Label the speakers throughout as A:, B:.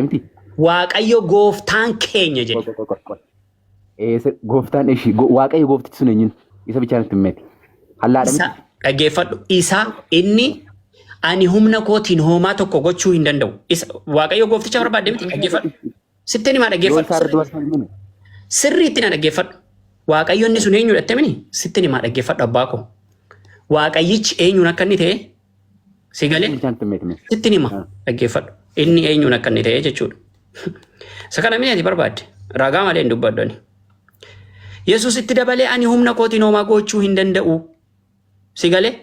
A: Miti.
B: Waaqayyo gooftaan keenya jedhe.
A: Gooftaan ishii waaqayyo gooftichi sun eenyuun isa bichaan itti himmeeti. Hallaadha miti.
B: Dhaggeeffadhu isa inni ani humna kootiin homaa tokko gochuu hin danda'u. Waaqayyo goofticha barbaadde miti dhaggeeffadhu. Sitti himaa dhaggeeffadhu. Sirriitti na dhaggeeffadhu. Waaqayyo inni sun eenyu dhatte mini sitti himaa dhaggeeffadhu abbaa koo. Waaqayyichi eenyuun akka inni ta'e si galee sitti himaa dhaggeeffadhu. Inni eenyuun akka inni ta'e jechuudha. Sakana mi'aati barbaadde ragaa malee hin dubbaddooni. Yesuus itti dabalee ani humna kootiin homaa gochuu hin danda'u. Si galee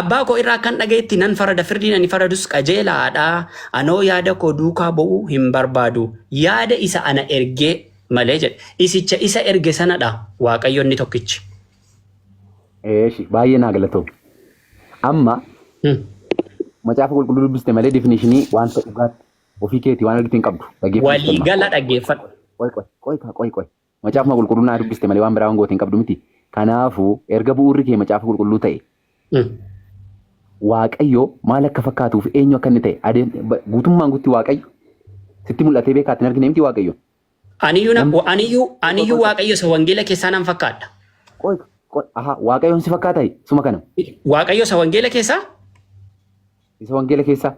B: abbaa koo irraa kan dhagayetti nan farada firdiin ani faradus qajeelaadha. Anoo yaada koo duukaa bu'uu hin barbaadu. Yaada isa ana ergee malee jedhe. Isicha isa erge sanadha Waaqayyo inni tokkichi.
A: Baay'ee naa galatoo. Amma macaafa qulqulluu dubbiste malee definishinii wanta dhugaatti ofii keetii waan argitiin qabdu.
B: Walii gala dhaggeeffadhu.
A: Qoy. Macaafa qulqulluu naa dubbiste malee waan biraa wangootiin qabdu miti. Kanaafuu erga bu'uurri kee macaafa qulqulluu ta'e. Waaqayyo maal akka fakkaatuuf eenyu akka inni ta'e guutummaan guutti Waaqayyo sitti mul'atee beekaatti hin argine miti Waaqayyo.
B: Aniyyuu Waaqayyo isa wangeela keessaa nan fakkaadha.
A: Waaqayyoon si fakkaata suma kana.
B: Waaqayyo isa wangeela keessaa?
A: Isa wangeela keessaa?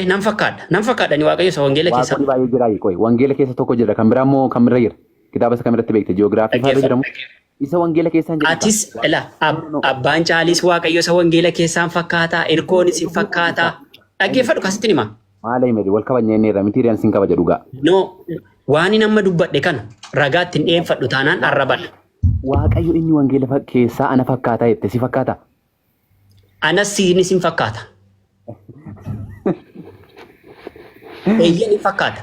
B: Nan fakkaadha. Nan fakkaadha ni Waaqayyo isa wangeela keessaa.
A: Waaqonni baay'ee jira qoy. Wangeela keessa tokko jira kan biraa immoo kan birra jira. Kitaaba isa kamirratti beekte jiyoogiraafii fa'aa jedhamu. Isa wangeela keessaan
B: jedhama. Atis abbaan caalis Waaqayyo isa wangeela keessaan fakkaataa, irkoonis hin fakkaataa. Dhaggeeffadhu kasitti hima.
A: Maala himedi wal kabajnee irra mitiiriyaan sin kabaja dhugaa.
B: No waan inni amma dubbadhe kana ragaatti hin dhiyeeffadhu taanaan arrabadha.
A: Waaqayyo inni wangeela keessaa ana fakkaataa jette si fakkaata?
B: Anas siinis hin fakkaata. Eeyyan hin fakkaata.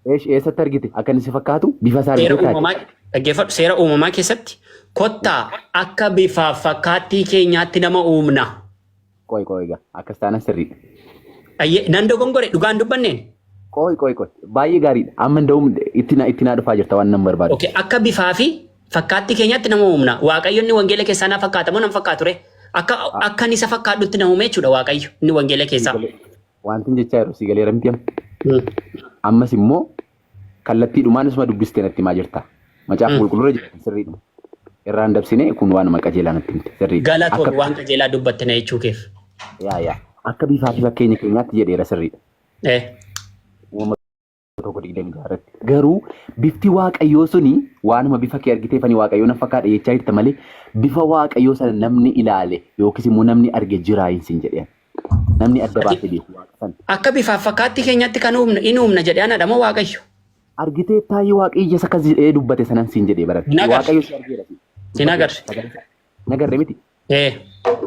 A: Eessatti argite akka inni si fakkaatu bifa isaa argite.
B: Dhaggeeffadhu seera uumamaa keessatti kottaa akka bifaaf fakkaattii keenyaatti nama uumna.
A: Qoy egaa akkas taana sirriidha.
B: Nan dogongore dhugaan dubbanneen.
A: Qoy baay'ee gaariidha. Amma nda'uum itti naa dhufaa jirta waan nan barbaadu.
B: Akka bifaa fi fakkaattii keenyaatti nama uumna. Waaqayyo inni wangeela keessaa na fakkaata moo nan fakkaatu ree? Akka isa fakkaadhutti na uume jechuudha Waaqayyo inni wangeela keessaa.
A: Wanti jechaa jiru si galeera miti amma. Ammas immoo kallattiidhumaan isuma dubbistee natti himaa jirta. Macaafa qulqulluu jirti sirriidha. Irraan dabsine kun waan qajeelaa natti himte sirriidha.
B: Galatoon waan qajeelaa dubbatte na jechuu keef.
A: Akka bifaa fi fakkeenya keenyaatti jedheera sirriidha. Garuu bifti Waaqayyoo suni waanuma bifa kee argiteefanii Waaqayyoo na fakkaata jechaa jirta malee bifa Waaqayyoo sana namni ilaale yookiis immoo namni arge jiraa hin jedheen. Namni adda baasee beeku Waaqa sana.
B: Akka bifaaf fakkaattii keenyaatti kan inni uumna jedhee anadha moo Waaqayyo?
A: Argitee taa'ee Waaqayyo isa akkas jedhee dubbate sanan siin jedhee baratti. Waaqayyo si argeera.
B: Sin agarre.
A: Nagarre miti.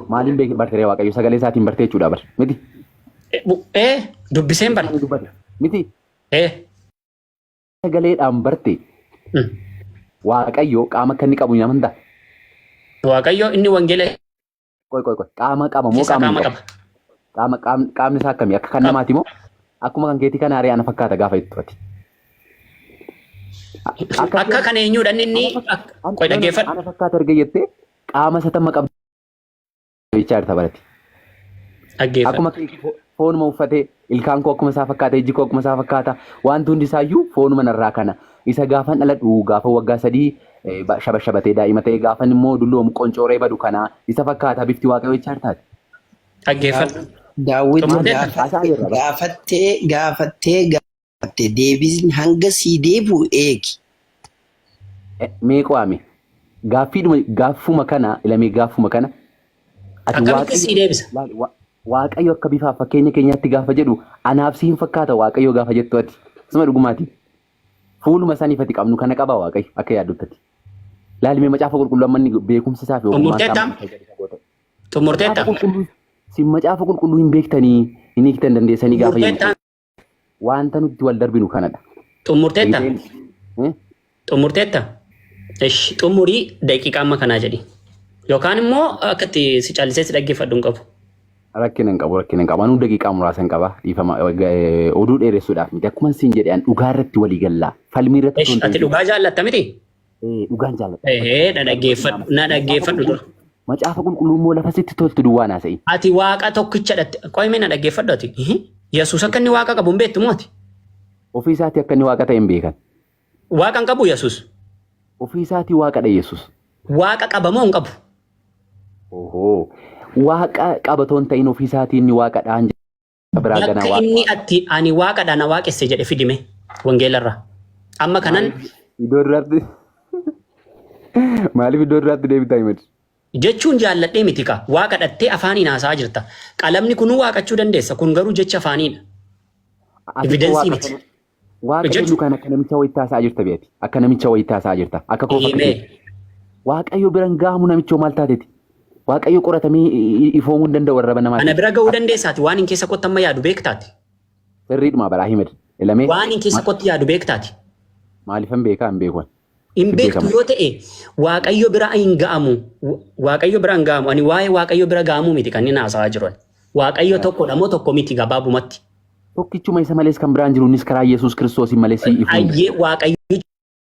A: Maaliin bartee Waaqayyo sagalee isaatiin bartee jechuudha bar miti.
B: Dubbiseen bara.
A: Miti. Sagaleedhaan barte. Waaqayyo qaama akka inni qabu ni amantaa?
B: Waaqayyo inni wangeela.
A: Qoy. Qaama qaba moo qaama qaba? Qaamni isaa akkamii akka kan namaati moo akkuma kan keetii kana ari'aana fakkaata gaafa itti ati.
B: Akka kan eenyuudhaan inni qoy dhaggeeffadhu.
A: Ana fakkaata arge jettee qaama isa tamma qabdu jechaa jirta barati. Akkuma foonuma uffatee ilkaan koo akkuma isaa fakkaata ijji koo akkuma isaa fakkaata wanti hundi isaayyuu foonuma narraa kana isa gaafan dhaladhu gaafa waggaa 3 shabashabatee daa'ima ta'e gaafan immoo dulloomu qoncooree badu kana isa fakkaata bifti Waaqayyoo jechaa jirtaati.
B: Dhaggeeffadhu.
C: Daawwit gaafattee deebisni hanga sii deebi'u eegi.
A: Meeqaame gaaffuma kana ilamee gaaffuma kana.
B: Akkamitti sii deebisa?
A: Waaqayyo akka bifaaf fakkeenya keenyaatti gaafa jedhu anaaf siin fakkaata Waaqayyo gaafa jettu ati. Suma dhugumaati. Fuuluma isaaniif ati qabnu kana qaba Waaqayyo akka yaadduttati. Laalimee macaafa qulqulluu amma inni beekumsa isaa fi
B: ogummaa isaa. Xumurteetta.
A: Si macaafa qulqulluu hin beektanii hin hiiktan dandeessanii gaafa jedhu. Wanta nuti wal darbinu kanadha.
B: Xumurteetta. Xumurteetta. Xumurii daqiiqaa amma kanaa jedhi. Yookaan immoo akkatti si caallisee si dhaggeeffadhu hin qabu.
A: Rakkina hin qabu. Anuu daqiiqaa muraasa hin qaba. Dhiifama oduu dheeressuudhaaf miti. Akkuma siin jedhan dhugaa irratti walii galla. Falmii irratti.
B: Ati dhugaa jaallatta miti?
A: Dhugaan jaallata.
B: Na dhaggeeffadhu dura.
A: Macaafa qulqulluu immoo lafa sitti toltu duwwaa naasa'i.
B: Ati waaqa tokkicha dhatte. Qo'imee na dhaggeeffadhu ati. Yesuus akka inni waaqa qabu hin beektu mooti.
A: Ofii isaatii akka inni waaqa ta'e hin beekan.
B: Waaqa hin qabu Yesuus.
A: Ofii isaatii waaqadha Yesuus.
B: Waaqa qaba moo hin qabu?
A: Ohoo. Waaqa qabatoon ta'in ofii isaatii inni waaqadhaan biraa ganaa
B: Bakka inni atti ani waaqadhaan waaqesse jedhe fidime wangeelarraa. Amma kanan
A: iddoo duraatti maaliif iddoo duraatti deebitaa himatu?
B: jechuun jaalladhee miti ka waaqa dhattee afaaniin haasaa jirta. Qalamni kun waaqachuu dandeessa kun garuu jecha afaaniidha. Evidensii miti.
A: Waaqa jedhu kan akka namicha wayittaa isaa jirta beeti. Akka namicha wayittaa isaa jirta. Akka koofa. Waaqayyo biraan gaamu namichoo maal taateeti? Waaqayyo qoratamee ifoomuu hin danda'u warra namaati.
B: Ana bira ga'uu dandeessaati waan hin keessa kottu amma yaadu beektaati.
A: Sirriidhuma balaa himed.
B: Waan hin keessa kottu yaadu beektaati.
A: Maaliifan beekaa hin beekuun?
B: In beektu yoo ta'e waaqayyo bira hin ga'amu. Waaqayyo bira hin ga'amu. Ani waa'ee waaqayyo bira ga'amuu miti kan inni haasa'aa jiru. Waaqayyo tokkodha moo tokko miti gabaabumatti.
A: Tokkichuma isa malees kan biraan jiruunis karaa Yesuus Kiristoosiin malees ifu.
B: Ayyee waaqayyo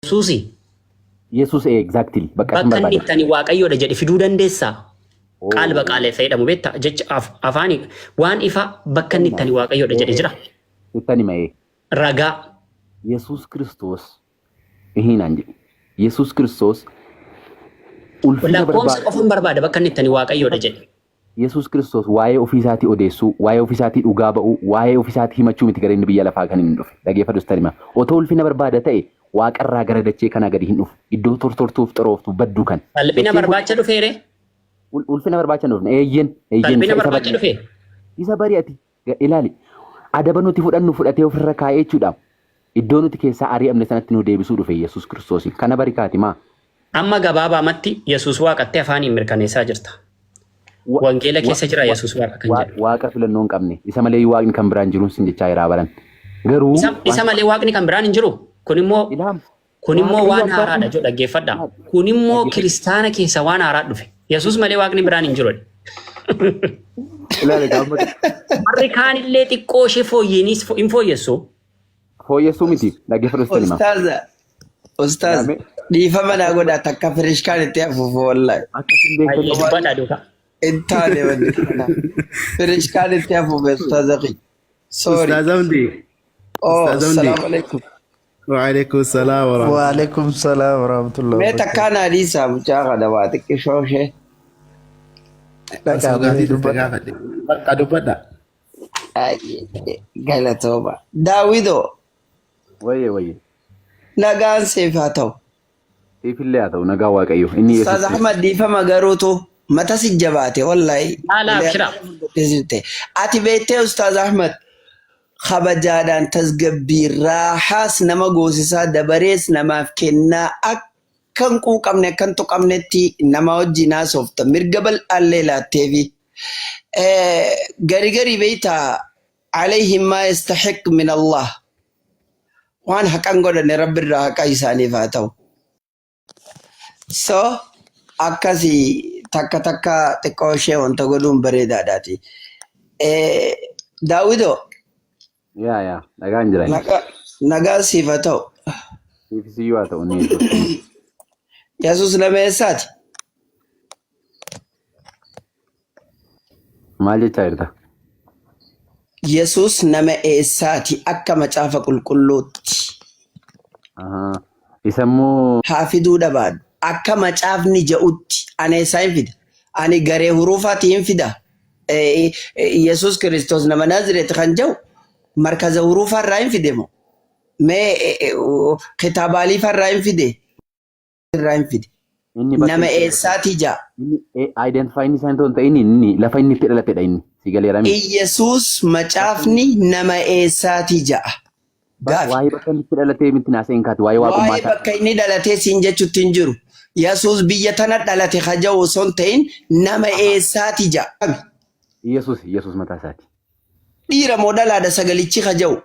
B: Yesuusi.
A: Yesuus exactly.
B: Bakka inni itti waaqayyoodha jedhe fiduu dandeessaa. Qaal baqaalee fayyadamu beektaa jecha afaanii waan ifa bakka inni itti waaqayyoodha jedhe jira.
A: Ittani ma'ee.
B: Ragaa.
A: Yesuus Kiristoos hiinaan jedhe. Yesuus Kiristoos
B: ulfina barbaada. Qofaan barbaada bakka inni itti waaqayyoodha jedhe.
A: Yesuus Kiristoos waa'ee ofiisaatii odeessuu, waa'ee ofiisaatii dhugaa ba'uu, waa'ee ofiisaatii himachuu miti gara inni biyya lafaa kan hin dhufe. Dhageeffadhu tanima. Otoo ulfina barbaada ta'e waaqarraa gara dachee kanaa gadi hin dhufu. Iddoo tortortuuf xorooftu badduu kan.
B: Salphina barbaacha dhufeere.
A: Ulfina barbaacha dhufne eeyyen.
B: Salphina barbaacha dhufee.
A: Isa bari'ati ilaali. Adaba nuti fudhannu fudhatee ofirra kaa'ee jechuudha. Iddoo nuti keessaa ari'amne sanatti nu deebisuu dhufe Yesuus Kiristoos. Kana barikaati maa.
B: Amma gabaabaamatti Yesuus waaqatti afaaniin mirkaneessaa jirta. Wangeela keessa jira Yesuus waaqa kan jedhu.
A: Waaqa filannoo hin qabne. Isa malee waaqni kan biraan jiruun sin jechaa jiraa baran. Garuu
B: isa malee waaqni kan biraan hin jiru. Kun immoo waan haaraadha jedhu dhaggeeffadha. Kun immoo kiristaana keessa waan haaraa dhufe. Yesuus malee waaqni biraan hin jiru. Warri kaanillee xiqqoo ishee fooyyeenis hin fooyyessu.
A: Fooyyessuu miti dhaggeeffadhu
C: Ustaaza. Ustaaz dhiifama naa godhaa takka firishkaan itti hafuuf wallahi. Intaale wanti kana. Firishkaan itti hafuuf ustaaza qi. Sorry.
D: Ustaaza hundi.
C: Oh, assalamu alaikum.
D: Waalaikum salaam wa rahmatullahi.
E: Waalaikum salaam wa rahmatullahi.
C: Mee takkaa naa dhiisaa mucaa kana waa xiqqishoo ishee.
D: Bakka dubbadha.
C: Galatooma. Daawidoo.
A: Wayye.
C: Nagaan seef haa ta'u.
A: Siifillee haa ta'u nagaa waaqayyo.
C: Ustaaz Ahmad dhiifama garuutu mata si jabaate wallahi. Ati beektee Ustaaz Ahmad kabajaadhaan tasgabbii raaxaas nama goosisaa dabarees namaaf kennaa akkan quuqamne akkan tuqamnetti nama wajjin haasofta mirga bal'aallee laatteefi gari beeytaa عليهم ما يستحق من الله وان حقان godhane rabbi irraa haqa isaaniif haa ta'u so akkasi takka xiqqoo ishee wanta godhuun bareedaadhaati Daawido
A: yaa nagaan jira
C: nagaa siif haa ta'u
A: siifisiyyuu haa ta'u ni
C: Yesuus nama eessaati
A: maal jechaa jirta
C: Yesuus nama eessaati akka macaafa qulqulluutti.
A: Isammoo
C: haafiduu dhabaadhu akka macaafni ja'utti ani eessaa hin fida ani garee huruufaati hin fida Yesuus Kiristoos nama Naazreet kan ja'u markaza huruufaa irraa hin fide moo mee kitaabaalii irraa hin fide nama eessaati ja'a.
A: Identifying isaan ta'e inni lafa inni itti dhalatedha inni.
C: Yesuus macaafni nama eessaati ja'a.
A: Waa'ee bakka inni itti dhalatee miti naaseen kaati waa'ee waaqummaa
C: ta'a. Waa'ee bakka inni dhalatee siin jechuutti hin jiru. Yesuus biyya tana dhalate haja'u osoo hin ta'in nama eessaati ja'a.
A: Yesuus mataa isaati.
C: Dhiira moo dhalaadha sagalichi haja'u.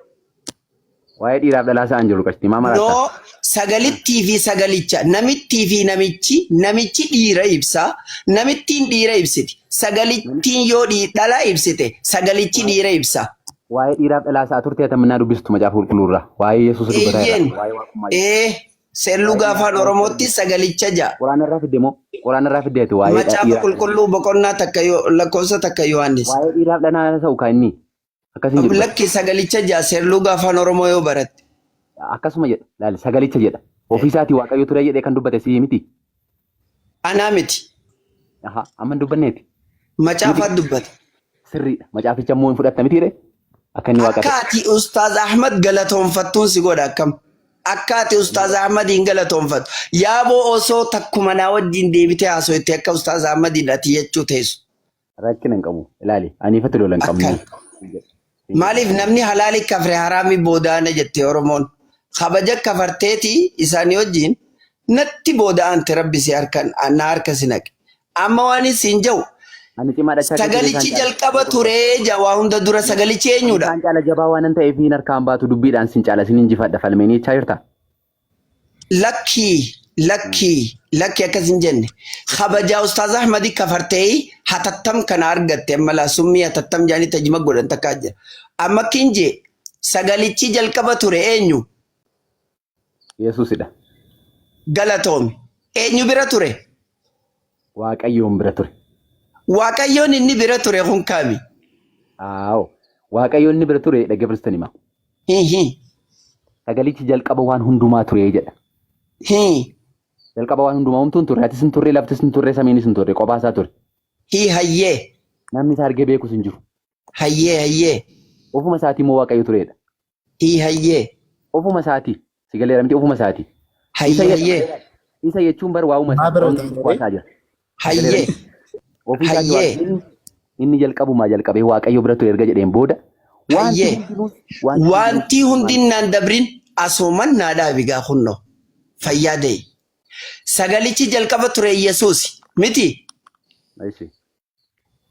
A: Waa'ee dhiiraaf dhalaa isaan jiru qashti maa maraata.
C: No sagalittii fi sagalicha namittii fi namichi dhiira ibsa namittiin dhiira ibsiti. Sagalittiin yoo dhala ibsite sagalichi dhiira ibsa.
A: Waa'ee dhiiraaf dhalaa isaa turte tamnaa dubbistu macaafa qulqulluurra. Waa'ee Yesuus dubbataa jira. Waa'ee
C: waaqummaa. Seelluu gaafaan Oromootti sagalicha ja'a.
A: Quraanarraa fidde moo? Quraanarraa fiddeeti waa'ee
C: macaafa qulqulluu boqonnaa takka lakkoofsa takka Yohaannis.
A: Waa'ee dhiiraaf dhalaa isaa ukaa inni. Akkasiin jedhu.
C: Lakki sagalicha jaaseer luga afaan Oromoo yoo baratte.
A: Akkasuma jedha. Laali sagalicha jedha. Ofii isaatii waaqayyo ture jedhee kan dubbate sii miti.
C: Anaa miti.
A: Amma hin dubbanneeti.
C: Macaafaat dubbata.
A: Sirriidha. Macaaficha immoo hin fudhatta mitiire. Akka inni waaqate.
C: Akka ati Ustaaz Ahmad galatoonfattuun si godha akkam. Akka ati Ustaaz Ahmad hin galatoonfattu. Yaaboo osoo takkuma naa wajjin deebitee haasofte akka Ustaaz Ahmad hin ati jechuu teessu.
A: Rakkina hin qabu. Ilaali. Aniifatti lola hin qabnu.
C: Maaliif namni halaali kafre haraami boodaana jette Oromoon. Kabaja kafarteeti isaanii wajjin natti booda'ante rabbi si harkan na harka si naqe. Amma waan isin jau sagalichi jalqaba turee jawaa hunda dura sagalichi eenyudha?
A: Isaan caala jabaa waan ta'eef hin harkaan baatu dubbiidhaan sin caala sin injifadha falmeenii jechaa jirta.
C: Lakki akkasin jenne. Kabajaa Ustaaz Ahmadi kafartee hatattam kana argatte amma laasummii hatattam jaanii tajima godhan takkaa jira. Amma kinje sagalichi jalqaba ture eenyu?
A: Yesuusidha.
C: Galatoomi. Eenyu bira ture?
A: Waaqayyoon bira ture.
C: Waaqayyoon inni bira ture kun kami?
A: Waaqayyoon inni bira ture dhaggeeffatan hima. Sagalichi jalqaba waan hundumaa ture jedha. Jalqaba waan hundumaa humtuun ture. Ati sin turre lafti sin turre samiin sin turre qophaa ture.
C: Hayyee.
A: Namni isaa argee beeku sin jiru.
C: Hayyee.
A: Ofuma isaatii moo waaqayyo turedha?
C: Hayyee.
A: Ofuma isaatii. Sigalee ramti ofuma isaatii.
C: Hayyee.
A: Isa jechuun bar waa'uma isaatii.
C: Hayyee.
A: Ofii isaatii inni jalqabumaa jalqabee waaqayyo bira ture erga jedheen booda.
C: Wanti hundinaan dabrin asooman naadhaa bigaa kunno fayyaadee. Sagalichi jalqaba ture Yesuus miti.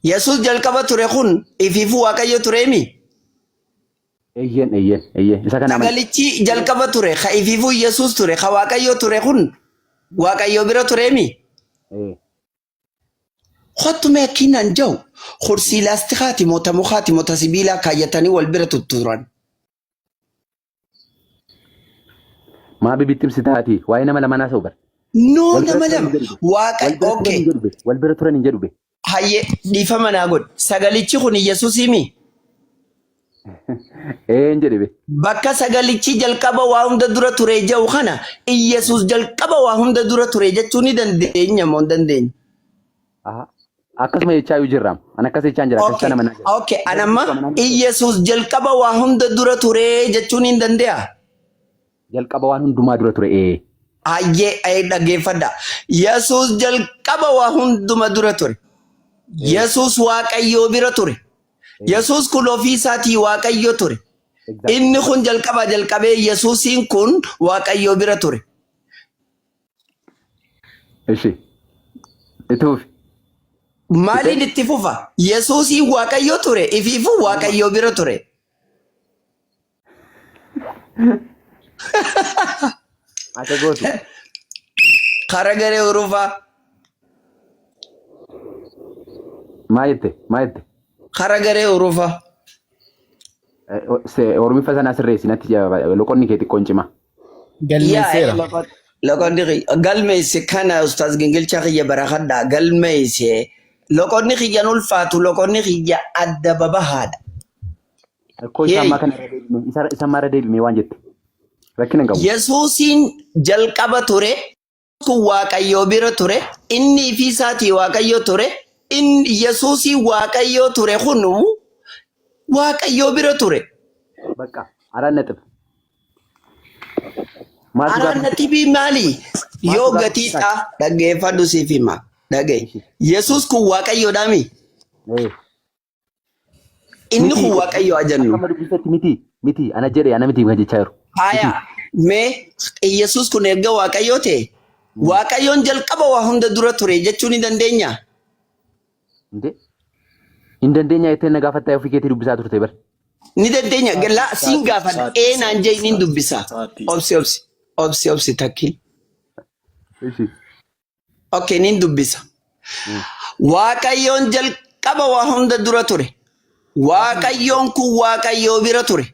C: Yesuus jalqaba ture kun ifiifuu waaqayyo tureemi.
A: Eeyyeen.
C: Sagalichi jalqaba ture ka ifiifuu Yesuus ture ka waaqayyo ture kun waaqayyo bira tureemi. Khottume kinan jaw khursi laastikaati mota sibiila kaayatanii wal bira tutturan.
A: Maa bibittimsi taati waa'ee nama lamaa naasa'u bara.
C: No nama lama okay.
A: Wal bira turan hin jedhu.
C: Hayyee dhiifama naa godhe sagalichi kun Yesuusimi.
A: Hin jedhe.
C: Bakka sagalichi jalqaba waa hunda dura ture jawu kana Yesuus jalqaba waa hunda dura ture jechuu ni dandeenya moo hin dandeenya?
A: Akkasuma jechaa yoo jirraam. An akkas jechaan jira. Akkasuma nama naa jira.
C: Okay, anamma Yesuus jalqaba waa hunda dura ture jechuun hin dandeenya?
A: Jalqaba waan hundumaa dura ture.
C: Hayyee dhaggeeffadha. Yesuus jalqaba waa hunduma dura ture. Yesuus waaqayyoo bira ture. Yesuus kun ofii isaatii waaqayyo ture. Inni kun jalqabee Yesuusiin kun waaqayyoo bira ture.
A: Ishi. Ituufi.
C: Maaliin itti fufa? Yesuusiin waaqayyo ture ifiifuu waaqayyo bira ture.
A: Ate gootu.
C: Kara garee urufaa.
A: Maal jette?
C: Kara garee urufaa.
A: Oromiffa sana sirreessi natti loqonni kee xiqqoon cima.
D: Galmeesseera.
C: Loqonni galmeesse kana Ustaaz Gingilchaa kiyya barakadhaa galmeesse. Loqonni kiyyan ulfaatu loqonni kiyya adda babahaadha.
A: Akkoo isaa kana isa mara deebimee waan jette. Rakkina hin qabu.
C: Yesuusiin jalqaba ture kun waaqayyoo bira ture inni fi isaatii waaqayyoo ture Yesuusii waaqayyoo ture kunu waaqayyoo bira ture.
A: Bakka araan naxib.
C: Araan naxibii maali? Yoo gatiidhaa dhaggeeffadhu siif hima. Dhagee. Yesuus kun waaqayyoodhaami. Inni kun waaqayyoo ajannu.
A: Amma dubbisatti miti ana jedhe ana miti kan jechaa jiru.
C: Haya mee Yesuus kun erga waaqayyoo ta'e waaqayyoon jalqaba waa hunda dura ture jechuun ni dandeenya?
A: Hin dandeenya jettee na gaafatta ofii keetii dubbisaa turte bar.
C: Ni dandeenya galaa siin gaafadha naan jee niin dubbisa. Obsi takkil. Okay niin dubbisa. Waaqayyoon jalqaba waa hunda dura ture. Waaqayyoon kun waaqayyoo bira ture.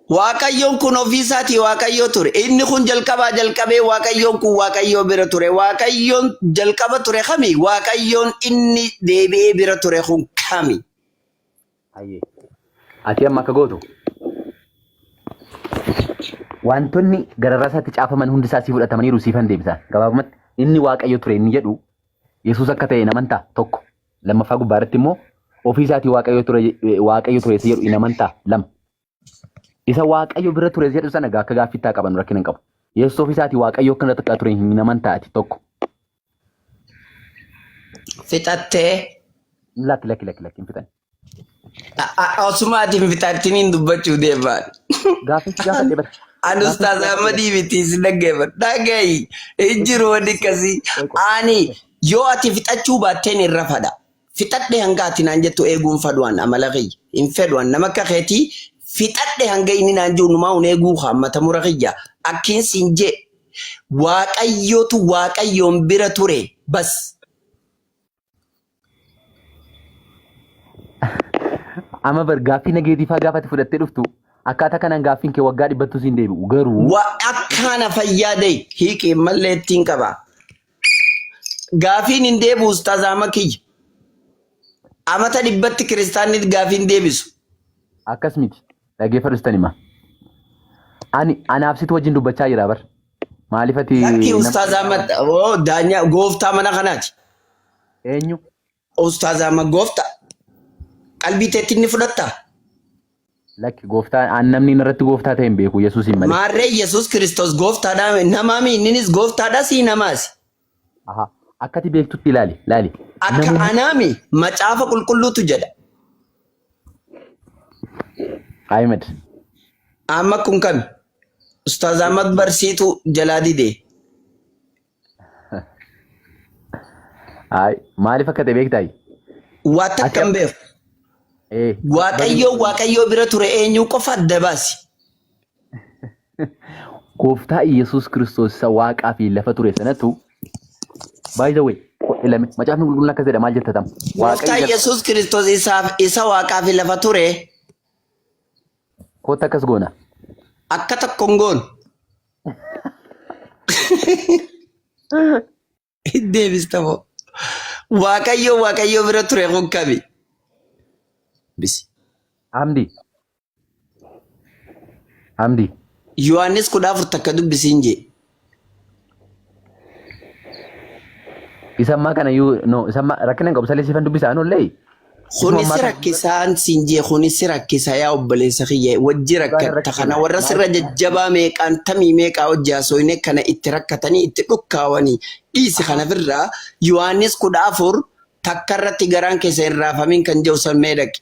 C: Waaqayyoon kun ofii isaatii waaqayyoo ture. Inni kun jalqabee waaqayyoon kun waaqayyoo bira ture. Waaqayyoon jalqaba ture kami? Waaqayyoon inni deebi'ee bira ture kun kami?
A: ati amma akka gootu wantoonni gararraa isaatti caafaman hundi isaa si fudhatamaniiru siifan deebisan gabaabumatti inni waaqayyo ture inni jedhu Yesuus akka ta'e namantaa tokko lammaffaa gubbaa irratti immoo ofii isaatii waaqayyo ture si jedhu in amantaa lama isa waaqayyo bira ture jedhu sana akka gaaffitti qaban rakkina hin qabu Yesuus ofii isaatii waaqayyo akka takka ture hin amantaa ati tokko
C: fixattee
A: lakki hin fixan
C: osumaatiin fixattiin hin dubbachuu deemaan.
A: Gaafadhee bara.
C: Ani Ustaaz Ahmadii miti si dhagayi injiru wanni akkasii ani yoo ati fixachuu baatteen irra fadha fixadhe hanga ati naan jettu eeguun fadhuan amala kiyya hin fedhuan nama akka keetii fixadhe hanga inni naan jiru numaa un eeguu hammata mura kiyya akkiin siin jee waaqayyootu waaqayyoon bira ture bas.
A: Amma bar gaaffii nageetiifaa gaafatti fudhattee dhuftu akkaataa kanaan gaaffiin kee waggaa dhibbattu siin deebi'u garuu
C: akkana fayyaadee hiiqee mallee ittiin qaba. Gaaffiin hin deebi'u Ustaaz Ahmad kiyya. Amata dhibbatti kiristaanni gaaffiin deebisu.
A: Akkas miti dhaggeeffadhu istan hima. Anaaf situ wajjin dubbachaa jira bar. Maaliif ati
C: Lakki Ustaaz Ahmad daanyaa gooftaa mana kanaati.
A: Eenyu?
C: Ustaaz Ahmad gooftaa. Qalbii teetti ni fudhatta.
A: Lakki gooftaa namni irratti gooftaa ta'e hin beeku Yesuus hin malee.
C: Maarree Yesuus Kiristoos gooftaadha namaami innis gooftaadha si namaasi.
A: Aha akkati beektutti ilaali.
C: Akka anaami macaafa qulqulluutu jedha.
A: Ahmed.
C: Amma kun kami Ustaaz Ahmad barsiitu jalaa didee.
A: Maaliif akka ta'e beektaa?
C: Waa takka hin beeku. Waaqayyo bira ture eenyu qofa adda baasi.
A: Gooftaa Yesuus Kiristoos isa waaqaa fi lafa ture sanatu by the way macaafni qulqulluun akkas jedha maal jettatam
C: Gooftaa Yesuus Kiristoos isa waaqaa fi lafa ture
A: koota akkas goona
C: akka tokkoon goon deebista moo waaqayyo bira ture kun kami bisi
A: Hamdi
C: Yohaannis 14 takka dubbisiin jee
A: isammaa kana isammaa rakkina hin qabu salee siifan dubbisaan ollee
C: kunis rakkisaan siin jee kunis rakkisa yaa obboleessa kiyya wajji rakkatta kana warra sirra jajjabaa meeqaan tamii meeqaa hojjaasoyne kana itti rakkatanii itti dhukkaawanii dhiisi kana birraa Yohaannis 14 takka irratti garaan keessa irraafamin kan jiru sammee dhaqe.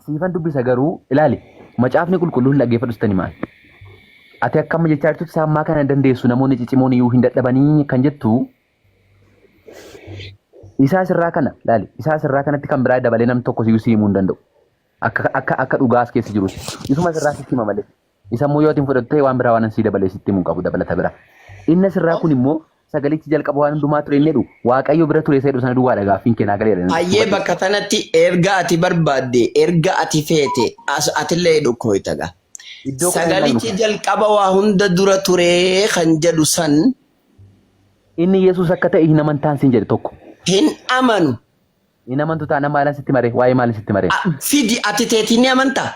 A: Siifan dubbisa garuu ilaali macaafni qulqulluun dhaggeeffadhu istani maal ati akkama jechaa jirtu saammaa kana dandeessu namoonni ciccimoon iyyuu hin dadhabanii kan jettu isaa sirraa kana ilaali isaa sirraa kanatti kan biraa dabalee nam tokko siyyuu siimuu hin danda'u akka dhugaas keessa jiru isuma sirraa sitti hima malee isa immoo yoo atiin fudhattu ta'e waan biraa waan sii dabalee sitti himuu qabu dabalata bira inni sirraa kun immoo sagalichi jalqaba waan hundumaa ture inni jedhu waaqayyo bira ture isa jedhu sana duwwaa gaaffiin keenyaa galee
C: ayyee bakka kanatti erga ati barbaadde erga ati feete atillee dhukkooytaga sagalichi jalqaba waa hunda dura ture kan jedhu san
A: inni Yesuus akka ta'e hin amantaan siin jedhe tokko
C: hin amanu
A: hin amantu taana maalan sitti mare waa'ee maalin sitti mare
C: fidi ati teetiin ni amantaa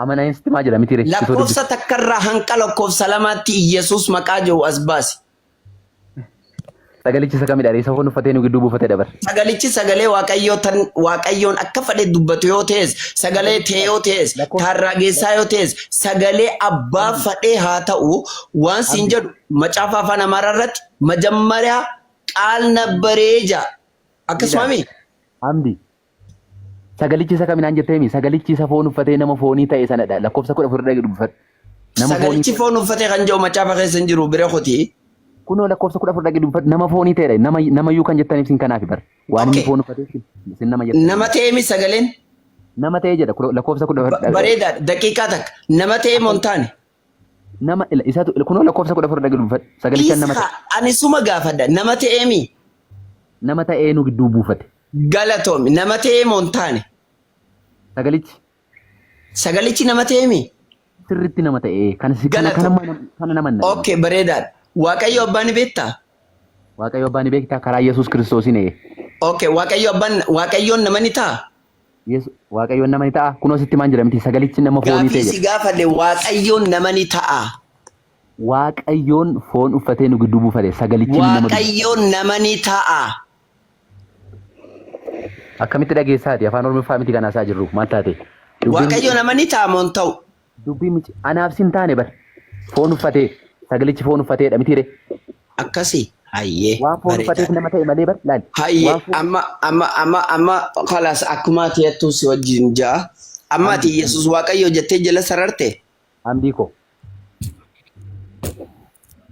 A: amana hin sitti maa jedha miti
C: lakkoofsa takkarraa hanqa lakkoofsa lamaatti Yesuus maqaa jiru as baasi.
A: Sagalichi isa kamidha isa foon uffatee nu gidduu buufatee dabar.
C: Sagalichi sagalee waaqayyoon akka fedhe dubbatu yoo ta'es sagalee ta'e yoo ta'es taarraageessaa yoo ta'es sagalee abbaa fedhe haa ta'u waan siin jedhu macaafa afaan Amaaraa irratti majammariyaa qaal nabbareeja akkasumami.
A: Hamdi sagalichi isa kaminaan jetteemi sagalichi isa foon uffatee nama foonii ta'e sanadha lakkoofsa 14 dhaqee dubbifadhu.
C: Sagalichi foon uffatee kan jiru macaafa keessa hin jiru bira kotii.
A: Kunoo lakkoofsa 14 dhaqee dubbifadhu nama foonii ta'edha nama iyyuu kan jettaniif sin kanaaf bar waan inni foon uffatee sin nama jettan.
C: Nama ta'eemi sagaleen.
A: Nama ta'e jedha lakkoofsa 14.
C: Bareeda daqiiqaa takka nama ta'e montaane.
A: Nama isaatu kunoo lakkoofsa 14 dhaqee dubbifadhu sagalicha nama ta'e.
C: Ani suma gaafadha nama ta'eemi.
A: Nama ta'ee nu gidduu buufate.
C: Galatoomi nama ta'e montaane. Sagalichi nama ta'eemi.
A: Sirriitti nama ta'e kana nama.
C: Okay bareedaadha. Waaqayyo abbaan ni beektaa?
A: Waaqayyo abbaan ni beektaa karaa Yesuus Kiristoosiin.
C: Okay waaqayyoon nama ni ta'a?
A: Waaqayyoon nama ni ta'a. Kunoo sitti maan jedhamti sagalichi nama foonii ta'e.
C: Gaafii si gaafadhe waaqayyoon nama ni ta'a.
A: Waaqayyoon foon uffatee nu gidduu buufate sagalichi nama.
C: Waaqayyoon nama ni ta'a.
A: Akkamitti dhageessaati afaan Oromoo miti kan haasaa jirru maal taate?
C: Waaqayyoon nama ni ta'a moo hin ta'u?
A: Dubbii miti anaaf sin taane bar foon uffatee sagalichi foon uffatee dha miti re.
C: Akkasii. Hayyee.
A: Waan foon uffateef nama ta'e malee bar laal.
C: Hayyee amma khalaas akkuma ati jettu si wajjin ja'a. Amma ati Yesuus Waaqayyo jettee jala sararte.
A: Amdii koo.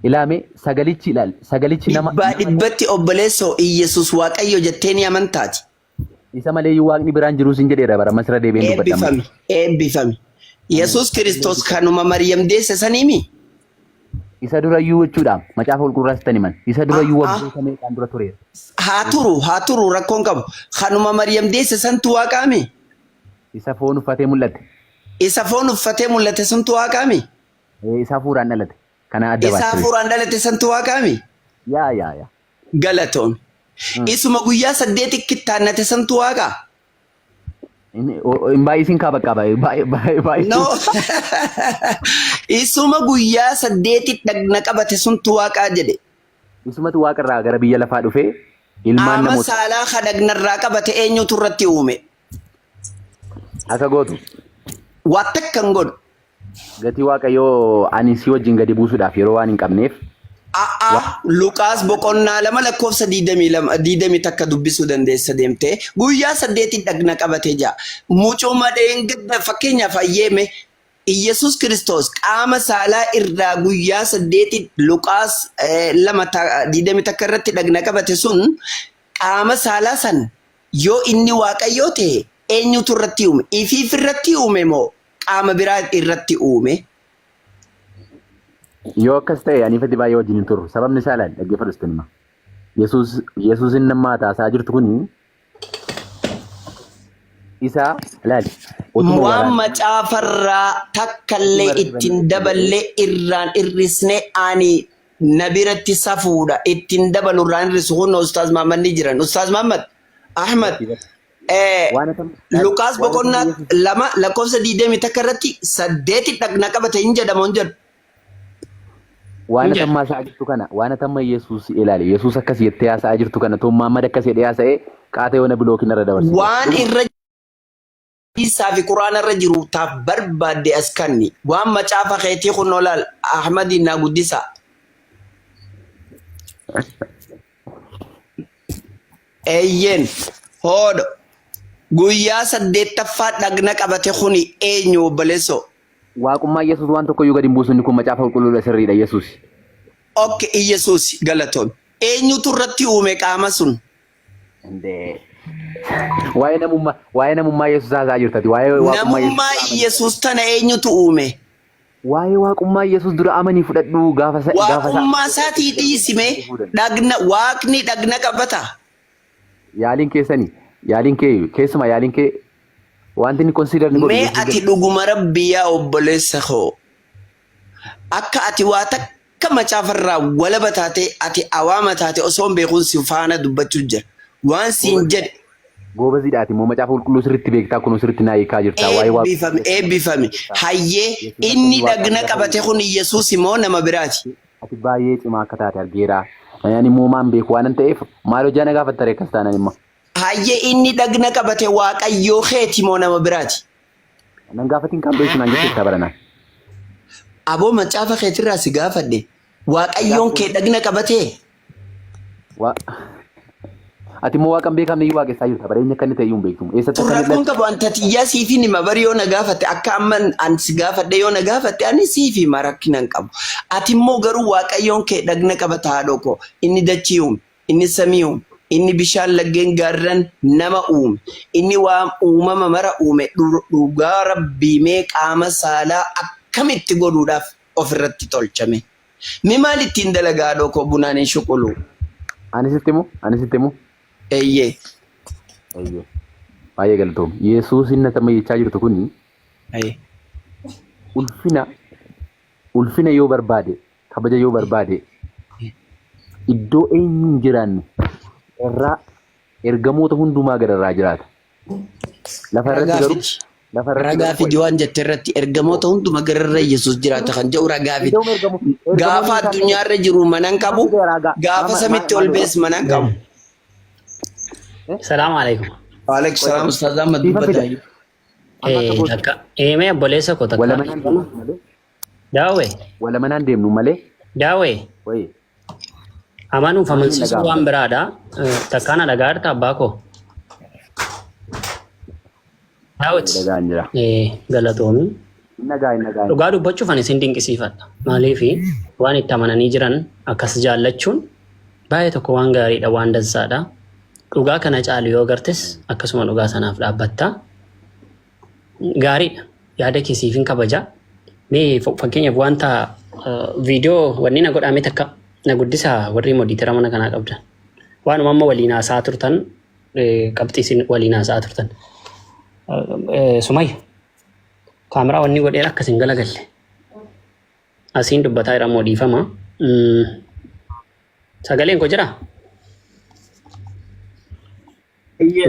A: Ilaame sagalichi ilaal sagalichi nama.
C: Dhibbatti obboleessoo Yesuus Waaqayyo jettee ni amantaati.
A: Isa malee Waaqni biraan jiru sin jedheera bara masira deebiin dubbadhama.
C: Eebbifame. Yesuus Kiristoos kanuma Maryam deesse saniimi.
A: Isa durayyuu jechuudha macaafa qulqulluuraas tani man isa durayyuu waggoota meeqaan dura tureera.
C: Haa turu rakkoon qabu kanuma Maryam deesse santu Waaqaami.
A: Isa foon uffatee mul'ate.
C: Isa foon uffatee mul'ate santu Waaqaami.
A: Isa fuuraan dhalate kana adda baasee. Isa
C: fuuraan dhalate santu Waaqaami.
A: Yaa.
C: Galatoon. Isuma guyyaa 8 kittaannate santu Waaqa.
A: Baay'isin kaa bakka baay'ee.
C: No. Isuma guyyaa 8 dhagna qabate suntu Waaqaa jedhe.
A: Isumatu Waaqarraa gara biyya lafaa dhufee ilmaan
C: namoota. Ama saalaa kadhagnarraa qabate eenyutu irratti uume?
A: Akka gootu.
C: Waa takkan godhu.
A: Gatii Waaqayyoo ani si wajjin gadi buusuudhaaf yeroo waan hin qabneef.
C: Luqaas boqonnaa 2 lakkoofsa 22 takka dubbisuu dandeessa deemtee guyyaa 8 dhagna qabatee jira. Mucoo madeen gadda fakkeenyaaf ayyeeme Iyesuus Kiristoos qaama saalaa irraa guyyaa 8 Luqaas 2:20 takka irratti dhagna qabate sun qaama saalaa san yoo inni Waaqayyoo ta'e eenyutu irratti uume? Ifiif irratti uume moo qaama biraa irratti uume?
A: Yoo akkas ta'e ani fedhi baay'ee wajjin hin turru sababni isaa laal dhaggeeffadhu sitti Yesuusin nama taasaa jirtu kuni isa laal.
C: Waan macaafarraa takkallee ittiin daballee irraan hir'isne ani na biratti safuudha ittiin dabalu irraan hir'isu kun Ustaaz Mahammad ni jiran. Ustaaz Mahammad Ahmad Luqaas boqonnaa 2 lakkoofsa 20 takka irratti 8 dhagna qabate hin jedhamu hin jedhu.
A: Waan tamma saa jirtu kana waan tamma Yesuus ilaali Yesuus akkas jettee haasaa jirtu kana Tom Mahammad akkas jedhee haasa'ee qaatee wana bilookin irra dabarse.
C: Waan irra isaa fi Quraana irra jiru taaf barbaadde as kanni waan macaafa keetii kun olaal Ahmad na guddisa. Eeyyen hoodo guyyaa 8ffaa dhagna qabate kuni eenyu obboleessoo?
A: Waaqummaa Yesuus waan tokko yoo gadi hin buusun kun macaafa qulqulluudha sirriidha Yesuus.
C: Okay Yesuus galatoon. Eenyutu irratti uume qaama sun?
A: Waa'ee namummaa Yesuus haasaa jirtati.
C: Namummaa Yesuus tana eenyutu uume?
A: Waa'ee waaqummaa Yesuus dura amanii fudhadhu gaafa
C: waaqummaa isaatii dhiisime waaqni dhagna qabata.
A: Yaaliin keessumaa yaaliin kee wanti ni consider ni godhu.
C: Mee ati dhuguma Rabbii yaa obboleessa koo akka ati waa takka macaafarraa walaba taate ati awaama taate osoo hin beekuun si faana dubbachuu jira waan siin jedhe.
A: Goobaziidhaati moo macaafa qulqulluu sirriitti beektaa kun sirriitti naa hiikaa jirta waa'ee
C: waaqni. Eebbifame hayyee inni dhagna qabate kun Yesuus moo nama biraati?
A: Ati baay'ee cimaa akka taate argeera. Ani muumaan beeku waan ta'eef maal hojjaa na gaafattare akkas taanan immoo.
C: Hayyee inni dhagna qabate Waaqayyoo keeti moo nama biraati?
A: Nan gaafatiin kan beeku naan jechuudha baranaa.
C: Aboo macaafa keetirraa si gaafadhe Waaqayyoon kee dhagna qabate?
A: Ati moo Waaqan beekamne iyyuu waaqessaa jirta bareenya akka inni ta'e iyyuu hin beektu.
C: Eessatti akka rakkoon qabu anta xiyyaa siifi nima bari yoo na gaafatte akka amman an si gaafadhe yoo na gaafatte ani siifi marakkina hin qabu. Ati immoo garuu Waaqayyoon kee dhagna qabata haadhoo koo inni dachii uume inni samii uume. Inni bishaan laggeen gaarran nama uume. Inni waan uumama mara uume dhugaa Rabbii mee qaama saalaa akkamitti godhuudhaaf ofirratti tolchame. Mi maal ittiin dalagaa dhokoo bunaan hin shuqulu?
A: Ani sitti himu.
C: Eeyyee.
A: Baay'ee galatoom. Yesuus inni tamma jechaa jirtu kuni ulfina yoo barbaade kabaja yoo barbaade iddoo eenyuun jiraanne irraa ergamoota hundumaa gararraa jiraata.
C: Ragaa fidi waan jette irratti ergamoota hunduma gararra Yesuus jiraata kan jedhu ragaa fidi. Gaafa addunyaarra jiru manan qabu gaafa samitti ol bees manan qabu.
B: Salaamu alaikum.
C: Waalaikum salaam Ustaaz Ahmad dubbatayu.
B: Mee obboleessa koo takka. Daawwe.
A: Wala manaan deemnu malee.
B: Daawwe.
A: Wayii.
B: Amanuuf amansiisuu waan biraadha. Takkaan dhagaa jirta abbaa koo. Daawwit. Galatoomi. Dhugaa dubbachuuf ani isin dinqisiifadha. Maaliif waan itti amananii jiran akkas jaallachuun baay'ee tokko waan gaariidha waan dansaadha. Dhugaa kana caalu yoo agartes akkasuma dhugaa sanaaf dhaabbatta. Gaariidha. Yaada keessiifin kabaja. Mee fakkeenyaaf wanta viidiyoo wanni na godhame takka na guddisaa warri modiitera mana kanaa qabdan. Waanuma amma waliin haasaa turtan qabxiisin waliin haasaa turtan. Sumayya kaameraa wanni godhee akkasin galagalle. Asiin dubbataa jira modiifama. Sagaleen koo jira?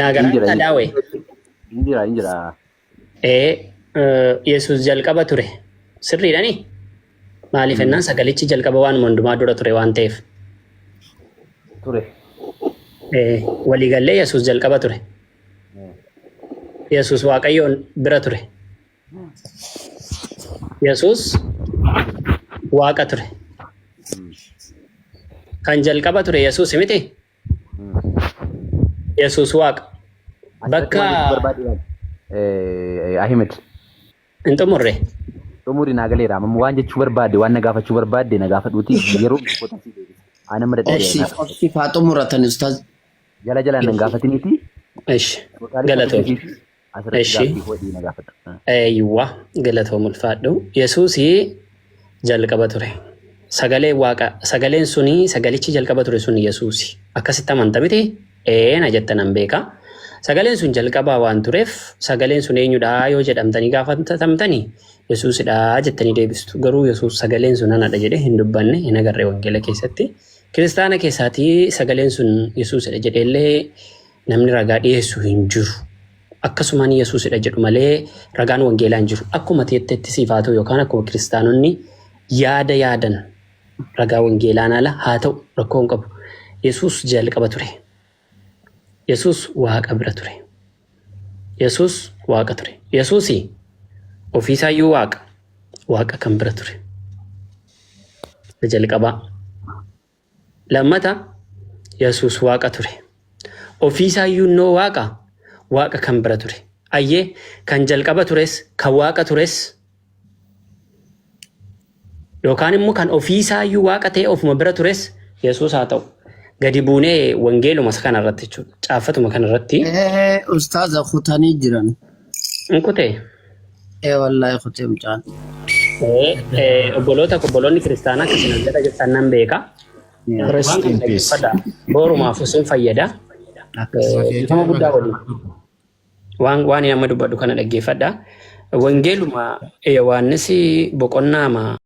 B: Naagaraa Daawwe.
A: Injira.
B: Yesuus jalqaba ture. Sirriidhani? Maaliif ennaan sagalichi jalqaba waan hundumaa dura ture waan ta'eef.
A: Ture.
B: Waliigallee Yesuus jalqaba ture. Yesuus Waaqayyoon bira ture. Yesuus Waaqa ture. Kan jalqaba ture Yesuus miti? Yesuus Waaqa. Bakka
A: Ahmed.
B: Hin xumurre.
A: Xumuri naa galeera. Amma waan jechuu barbaadde waan na gaafachuu barbaadde na gaafadhuuti yeroo ana mara
C: dheeraa. Ofi faa xumuratan Ustaaz.
A: Jala nan gaafatiniiti.
B: Eesh. Galatoo. Eeshi. Eeyyuwa galatoo mulfaadhu. Yesuus jalqaba ture. Sagalee Waaqa sagaleen suni sagalichi jalqaba ture sun Yesuus. Akkasitti amanta miti? Na jettan beeka. Sagaleen sun jalqabaa waan tureef sagaleen sun eenyudha yoo jedhamtanii gaafatamtanii Yesuusidha jettanii deebistu. Garuu Yesuus sagaleen sun anadha jedhee hin dubbanne hin agarree wangeela keessatti. Kiristaana keessaatii sagaleen sun Yesuusidha jedheellee namni ragaa dhiyeessu hin jiru. Akkasumaan Yesuusidha jedhu malee ragaan wangeelaa hin jiru. Akkuma teetteetti siifaatu yookaan akkuma kiristaanonni yaadan ragaa wangeelaan ala haa ta'u rakkoo hin qabu. Yesuus jalqaba ture. Yesuus Waaqa bira ture. Yesuus Waaqa ture. Yesuus ofiisaayyuu Waaqa kan bira ture. Jalqabaa. Lammata Yesuus Waaqa ture. Ofiisaayyuu innoo Waaqa kan bira ture. Ayyee kan jalqaba tures kan Waaqa tures yookaan immoo kan ofiisaayyuu Waaqa ta'e ofuma bira tures Yesuus haa ta'u. Gadi buunee wangeeluma kanarratti jechuudha. Caaffatuma kanarratti.
C: Ustaaza kutanii jiran.
B: Nkutee?
C: Wallaahi kutee mucaan.
B: Obboloonni kiristaanaa akkasiin jedha jettan nan beeka.
D: Rest in peace.
B: Boorumaaf isin fayyada. Ifama guddaa waliin. Waan amma dubbadhu kana dhaggeeffadha. Wangeeluma Yohaannis boqonnaa